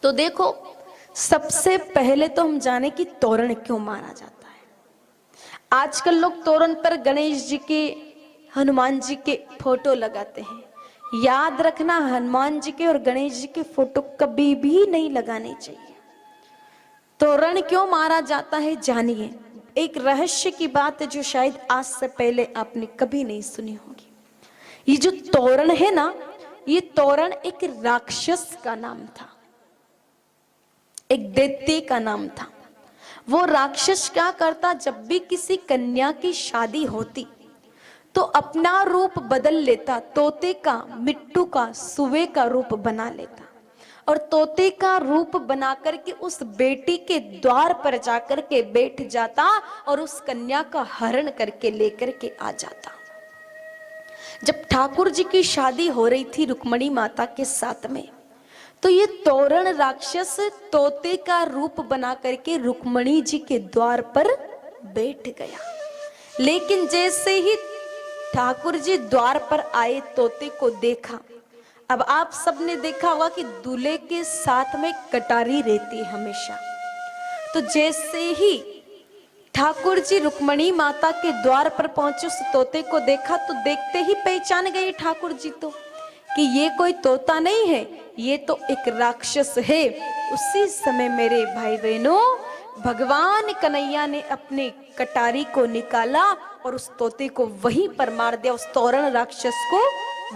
तो देखो, सबसे पहले तो हम जाने कि तोरण क्यों मारा जाता है। आजकल लोग तोरण पर गणेश जी के, हनुमान जी के फोटो लगाते हैं। याद रखना, हनुमान जी के और गणेश जी के फोटो कभी भी नहीं लगाने चाहिए। तोरण क्यों मारा जाता है जानिए। एक रहस्य की बात है जो शायद आज से पहले आपने कभी नहीं सुनी होगी। ये जो तोरण है ना, ये तोरण एक राक्षस का नाम था, एक दैत्य का नाम था। वो राक्षस क्या करता, जब भी किसी कन्या की शादी होती तो अपना रूप बदल लेता, तोते का, मिट्टू का, सुवे का रूप बना लेता और तोते का रूप बना करके उस बेटी के द्वार पर जाकर के बैठ जाता और उस कन्या का हरण करके लेकर के आ जाता। जब ठाकुर जी की शादी हो रही थी रुक्मणी माता के साथ में, तो ये तोरण राक्षस तोते का रूप बना करके रुक्मणी जी के द्वार पर बैठ गया। लेकिन जैसे ही ठाकुर जी द्वार पर आए, तोते को देखा। अब आप सबने देखा होगा कि दूल्हे के साथ में कटारी रहती है हमेशा। तो जैसे ही ठाकुर जी रुक्मणी माता के द्वार पर पहुंचे, उस तोते को देखा तो देखते ही पहचान गए ठाकुर जी तो कि ये कोई तोता नहीं है, ये तो एक राक्षस है। उसी समय मेरे भाई बहनों, भगवान कन्हैया ने अपने कटारी को निकाला और उस तोते को वहीं पर मार दिया, उस तोरण राक्षस को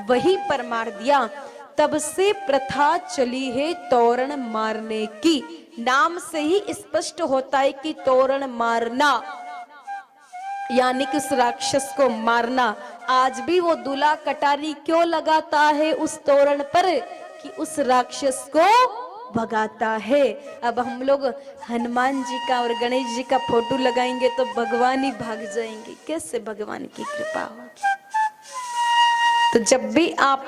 वहीं पर मार दिया। तब से प्रथा चली है तोरण मारने की। नाम से ही स्पष्ट होता है कि तोरण मारना यानी कि उस राक्षस को मारना। आज भी वो दूल्हा कटारी क्यों लगाता है उस तोरण पर, कि उस राक्षस को भगाता है। अब हम लोग हनुमान जी का और गणेश जी का फोटो लगाएंगे तो भगवान ही भाग जाएंगे, कैसे भगवान की कृपा होगी। तो जब भी आप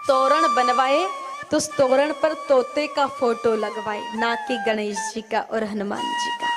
तोरण बनवाए तो उस तोरण पर तोते का फोटो लगवाए, ना कि गणेश जी का और हनुमान जी का।